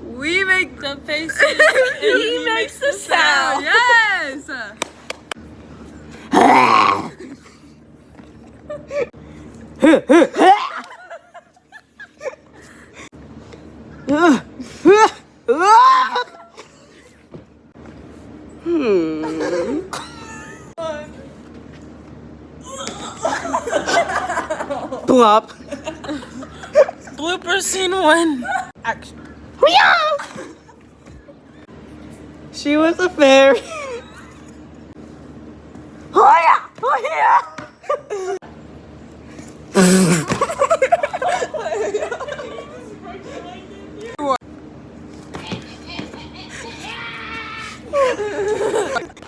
We make the faces. he makes the sound. Yes. Plop. Blooper scene 1. Action. She was a fairy.